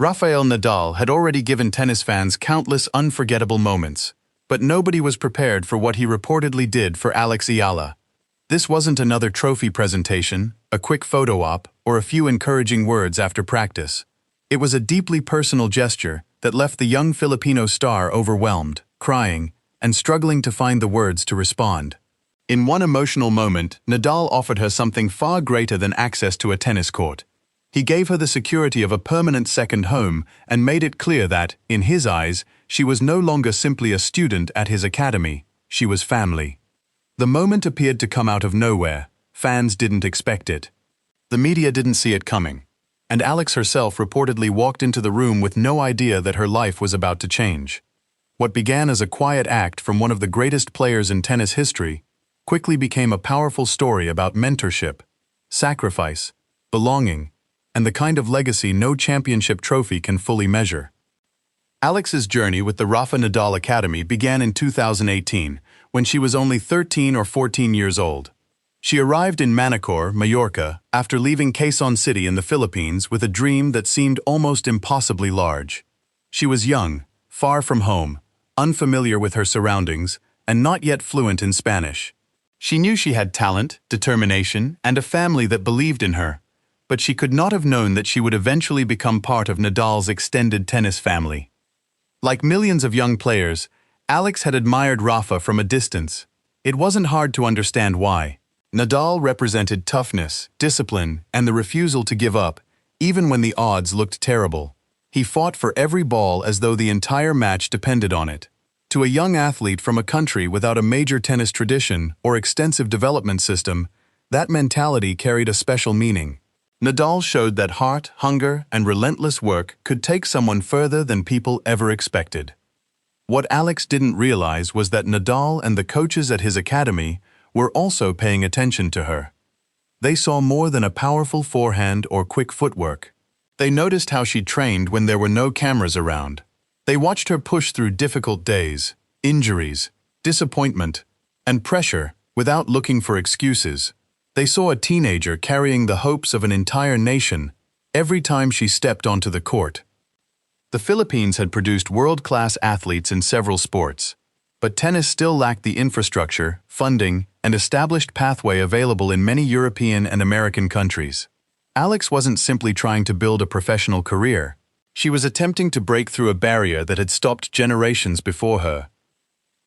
Rafael Nadal had already given tennis fans countless unforgettable moments, but nobody was prepared for what he reportedly did for Alex Eala. This wasn't another trophy presentation, a quick photo op, or a few encouraging words after practice. It was a deeply personal gesture that left the young Filipino star overwhelmed, crying, and struggling to find the words to respond. In one emotional moment, Nadal offered her something far greater than access to a tennis court. He gave her the security of a permanent second home and made it clear that, in his eyes, she was no longer simply a student at his academy, she was family. The moment appeared to come out of nowhere. Fans didn't expect it. The media didn't see it coming. And Alex herself reportedly walked into the room with no idea that her life was about to change. What began as a quiet act from one of the greatest players in tennis history quickly became a powerful story about mentorship, sacrifice, belonging, and the kind of legacy no championship trophy can fully measure. Alex's journey with the Rafa Nadal Academy began in 2018, when she was only 13 or 14 years old. She arrived in Manacor, Mallorca, after leaving Quezon City in the Philippines with a dream that seemed almost impossibly large. She was young, far from home, unfamiliar with her surroundings, and not yet fluent in Spanish. She knew she had talent, determination, and a family that believed in her, but she could not have known that she would eventually become part of Nadal's extended tennis family. Like millions of young players, Alex had admired Rafa from a distance. It wasn't hard to understand why. Nadal represented toughness, discipline, and the refusal to give up, even when the odds looked terrible. He fought for every ball as though the entire match depended on it. To a young athlete from a country without a major tennis tradition or extensive development system, that mentality carried a special meaning. Nadal showed that heart, hunger, and relentless work could take someone further than people ever expected. What Alex didn't realize was that Nadal and the coaches at his academy were also paying attention to her. They saw more than a powerful forehand or quick footwork. They noticed how she trained when there were no cameras around. They watched her push through difficult days, injuries, disappointment, and pressure without looking for excuses. They saw a teenager carrying the hopes of an entire nation every time she stepped onto the court. The Philippines had produced world-class athletes in several sports, but tennis still lacked the infrastructure, funding, and established pathway available in many European and American countries. Alex wasn't simply trying to build a professional career. She was attempting to break through a barrier that had stopped generations before her.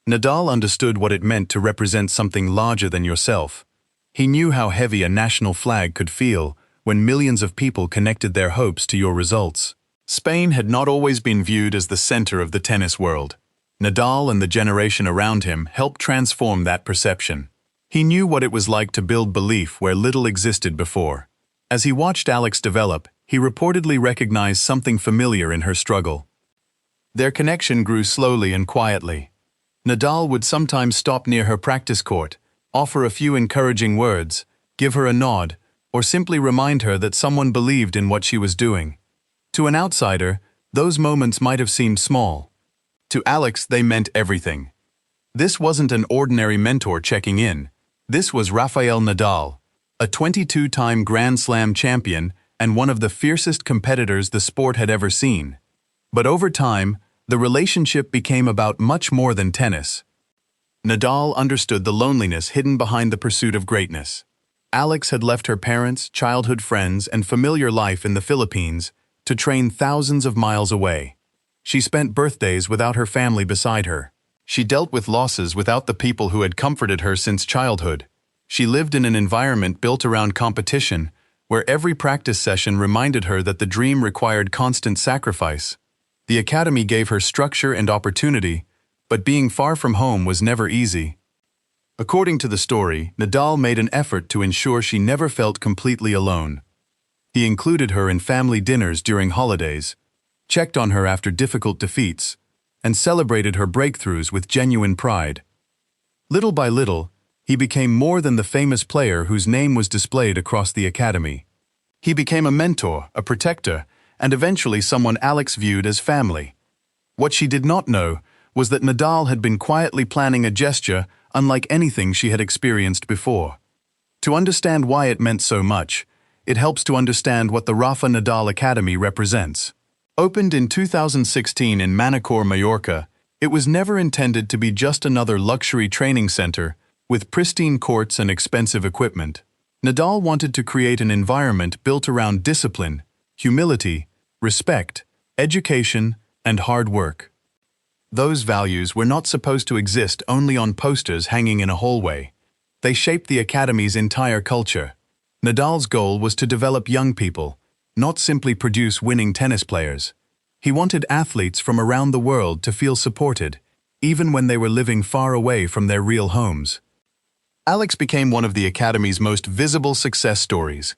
Nadal understood what it meant to represent something larger than yourself. He knew how heavy a national flag could feel when millions of people connected their hopes to your results. Spain had not always been viewed as the center of the tennis world. Nadal and the generation around him helped transform that perception. He knew what it was like to build belief where little existed before. As he watched Alex develop, he reportedly recognized something familiar in her struggle. Their connection grew slowly and quietly. Nadal would sometimes stop near her practice court, offer a few encouraging words, give her a nod, or simply remind her that someone believed in what she was doing. To an outsider, those moments might have seemed small. To Alex, they meant everything. This wasn't an ordinary mentor checking in. This was Rafael Nadal, a 22-time Grand Slam champion and one of the fiercest competitors the sport had ever seen. But over time, the relationship became about much more than tennis. Nadal understood the loneliness hidden behind the pursuit of greatness. Alex had left her parents, childhood friends, and familiar life in the Philippines to train thousands of miles away. She spent birthdays without her family beside her. She dealt with losses without the people who had comforted her since childhood. She lived in an environment built around competition, where every practice session reminded her that the dream required constant sacrifice. The academy gave her structure and opportunity, but being far from home was never easy. According to the story, Nadal made an effort to ensure she never felt completely alone. He included her in family dinners during holidays, checked on her after difficult defeats, and celebrated her breakthroughs with genuine pride. Little by little, he became more than the famous player whose name was displayed across the academy. He became a mentor, a protector, and eventually someone Alex viewed as family. What she did not know was that Nadal had been quietly planning a gesture unlike anything she had experienced before. To understand why it meant so much, it helps to understand what the Rafa Nadal Academy represents. Opened in 2016 in Manacor, Mallorca, it was never intended to be just another luxury training center with pristine courts and expensive equipment. Nadal wanted to create an environment built around discipline, humility, respect, education, and hard work. Those values were not supposed to exist only on posters hanging in a hallway. They shaped the academy's entire culture. Nadal's goal was to develop young people, not simply produce winning tennis players. He wanted athletes from around the world to feel supported, even when they were living far away from their real homes. Alex became one of the academy's most visible success stories.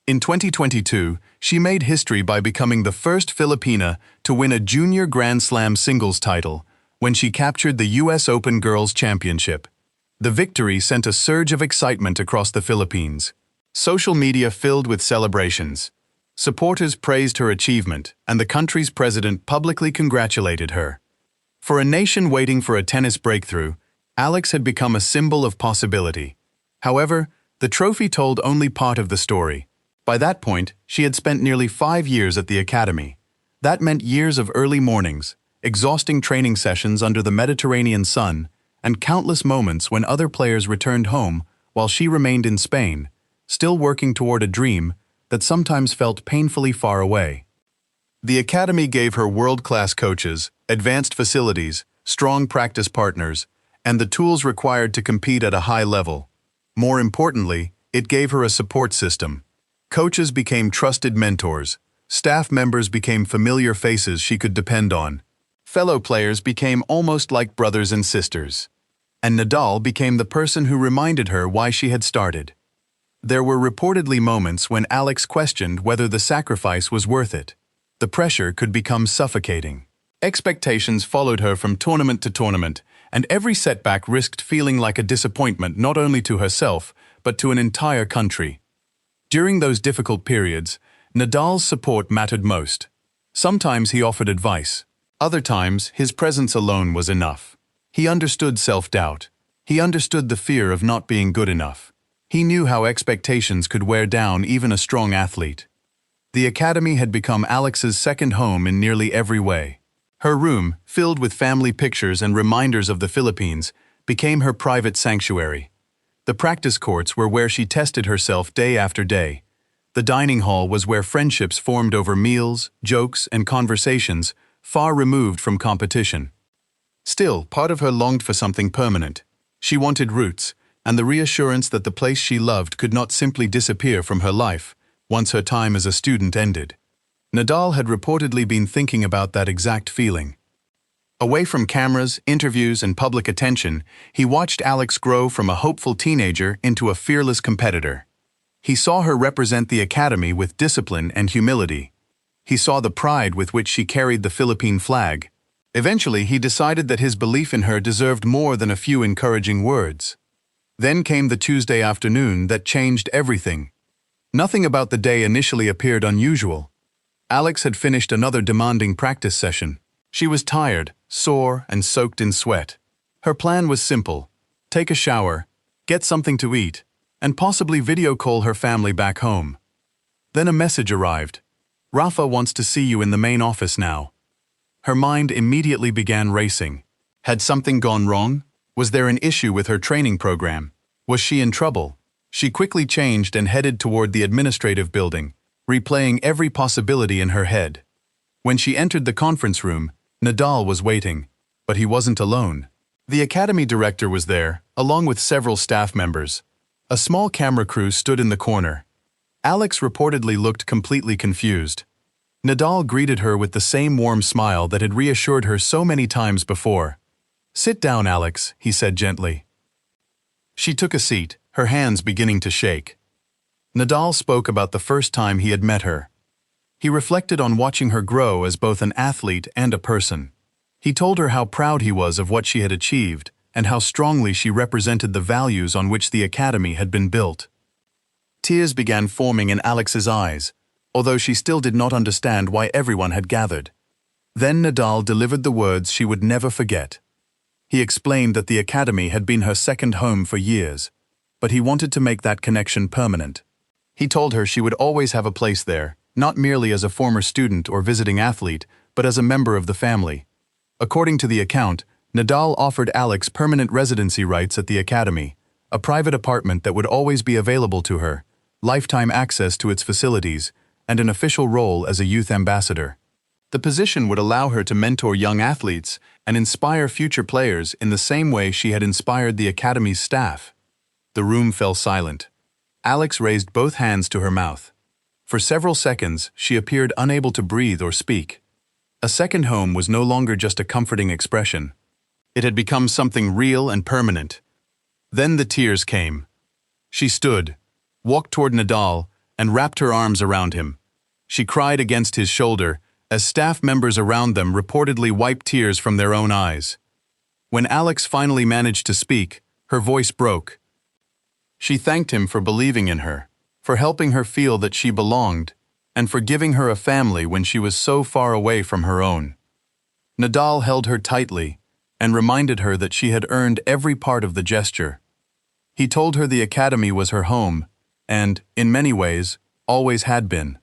In 2022, she made history by becoming the first Filipina to win a junior Grand Slam singles title when she captured the US Open Girls Championship. The victory sent a surge of excitement across the Philippines. Social media filled with celebrations. Supporters praised her achievement, and the country's president publicly congratulated her. For a nation waiting for a tennis breakthrough, Alex had become a symbol of possibility. However, the trophy told only part of the story. By that point, she had spent nearly 5 years at the academy. That meant years of early mornings, exhausting training sessions under the Mediterranean sun, and countless moments when other players returned home while she remained in Spain, still working toward a dream that sometimes felt painfully far away. The academy gave her world-class coaches, advanced facilities, strong practice partners, and the tools required to compete at a high level. More importantly, it gave her a support system. Coaches became trusted mentors, staff members became familiar faces she could depend on, fellow players became almost like brothers and sisters, and Nadal became the person who reminded her why she had started. There were reportedly moments when Alex questioned whether the sacrifice was worth it. The pressure could become suffocating. Expectations followed her from tournament to tournament, and every setback risked feeling like a disappointment not only to herself, but to an entire country. During those difficult periods, Nadal's support mattered most. Sometimes he offered advice. Other times, his presence alone was enough. He understood self-doubt. He understood the fear of not being good enough. He knew how expectations could wear down even a strong athlete. The academy had become Alex's second home in nearly every way. Her room, filled with family pictures and reminders of the Philippines, became her private sanctuary. The practice courts were where she tested herself day after day. The dining hall was where friendships formed over meals, jokes, and conversations, far removed from competition. Still, part of her longed for something permanent. She wanted roots, and the reassurance that the place she loved could not simply disappear from her life once her time as a student ended. Nadal had reportedly been thinking about that exact feeling. Away from cameras, interviews, and public attention, he watched Alex grow from a hopeful teenager into a fearless competitor. He saw her represent the academy with discipline and humility. He saw the pride with which she carried the Philippine flag. Eventually, he decided that his belief in her deserved more than a few encouraging words. Then came the Tuesday afternoon that changed everything. Nothing about the day initially appeared unusual. Alex had finished another demanding practice session. She was tired, sore, and soaked in sweat. Her plan was simple: take a shower, get something to eat, and possibly video call her family back home. Then a message arrived. "Rafa wants to see you in the main office now." Her mind immediately began racing. Had something gone wrong? Was there an issue with her training program? Was she in trouble? She quickly changed and headed toward the administrative building, replaying every possibility in her head. When she entered the conference room, Nadal was waiting, but he wasn't alone. The academy director was there, along with several staff members. A small camera crew stood in the corner. Alex reportedly looked completely confused. Nadal greeted her with the same warm smile that had reassured her so many times before. "Sit down, Alex," he said gently. She took a seat, her hands beginning to shake. Nadal spoke about the first time he had met her. He reflected on watching her grow as both an athlete and a person. He told her how proud he was of what she had achieved and how strongly she represented the values on which the academy had been built. Tears began forming in Alex's eyes, although she still did not understand why everyone had gathered. Then Nadal delivered the words she would never forget. He explained that the academy had been her second home for years, but he wanted to make that connection permanent. He told her she would always have a place there, not merely as a former student or visiting athlete, but as a member of the family. According to the account, Nadal offered Alex permanent residency rights at the academy, a private apartment that would always be available to her, lifetime access to its facilities, and an official role as a youth ambassador. The position would allow her to mentor young athletes and inspire future players in the same way she had inspired the academy's staff. The room fell silent. Alex raised both hands to her mouth. For several seconds, she appeared unable to breathe or speak. A second home was no longer just a comforting expression. It had become something real and permanent. Then the tears came. She stood, walked toward Nadal, and wrapped her arms around him. She cried against his shoulder, as staff members around them reportedly wiped tears from their own eyes. When Alex finally managed to speak, her voice broke. She thanked him for believing in her, for helping her feel that she belonged, and for giving her a family when she was so far away from her own. Nadal held her tightly and reminded her that she had earned every part of the gesture. He told her the academy was her home, and, in many ways, always had been.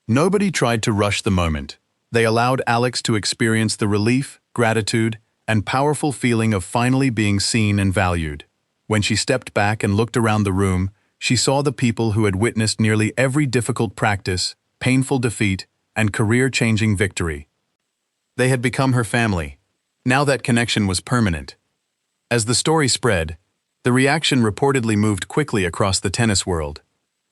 Nobody tried to rush the moment. They allowed Alex to experience the relief, gratitude, and powerful feeling of finally being seen and valued. When she stepped back and looked around the room, she saw the people who had witnessed nearly every difficult practice, painful defeat, and career-changing victory. They had become her family. Now that connection was permanent. As the story spread, the reaction reportedly moved quickly across the tennis world.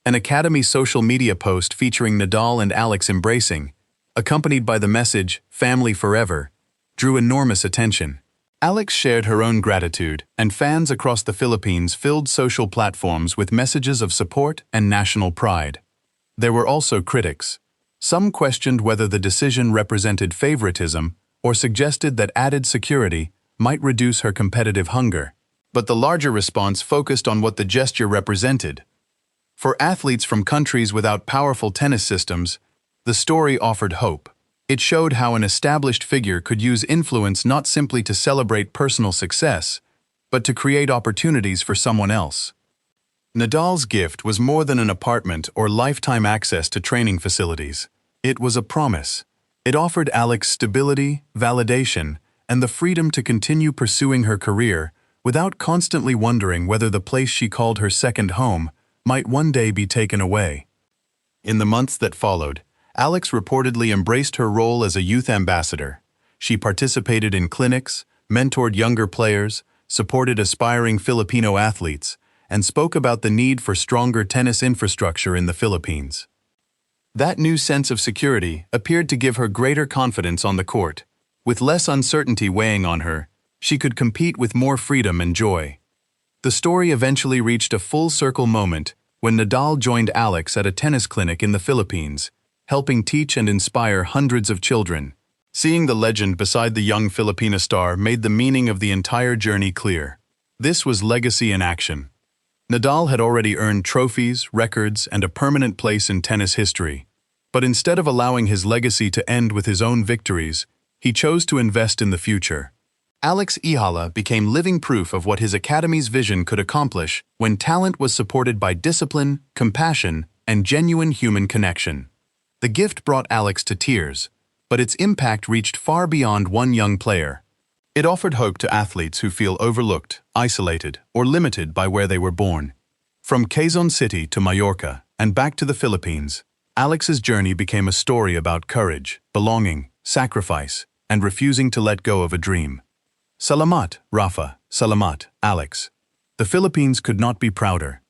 An Academy social media post featuring Nadal and Alex embracing, accompanied by the message, "Family Forever," drew enormous attention. Alex shared her own gratitude, and fans across the Philippines filled social platforms with messages of support and national pride. There were also critics. Some questioned whether the decision represented favoritism or suggested that added security might reduce her competitive hunger. But the larger response focused on what the gesture represented. For athletes from countries without powerful tennis systems, the story offered hope. It showed how an established figure could use influence not simply to celebrate personal success, but to create opportunities for someone else. Nadal's gift was more than an apartment or lifetime access to training facilities. It was a promise. It offered Alex stability, validation, and the freedom to continue pursuing her career without constantly wondering whether the place she called her second home might one day be taken away. In the months that followed, Alex reportedly embraced her role as a youth ambassador. She participated in clinics, mentored younger players, supported aspiring Filipino athletes, and spoke about the need for stronger tennis infrastructure in the Philippines. That new sense of security appeared to give her greater confidence on the court. With less uncertainty weighing on her, she could compete with more freedom and joy. The story eventually reached a full-circle moment when Nadal joined Alex at a tennis clinic in the Philippines, helping teach and inspire hundreds of children. Seeing the legend beside the young Filipina star made the meaning of the entire journey clear. This was legacy in action. Nadal had already earned trophies, records, and a permanent place in tennis history. But instead of allowing his legacy to end with his own victories, he chose to invest in the future. Alex Eala became living proof of what his academy's vision could accomplish when talent was supported by discipline, compassion, and genuine human connection. The gift brought Alex to tears, but its impact reached far beyond one young player. It offered hope to athletes who feel overlooked, isolated, or limited by where they were born. From Quezon City to Mallorca and back to the Philippines, Alex's journey became a story about courage, belonging, sacrifice, and refusing to let go of a dream. Salamat, Rafa. Salamat, Alex. The Philippines could not be prouder.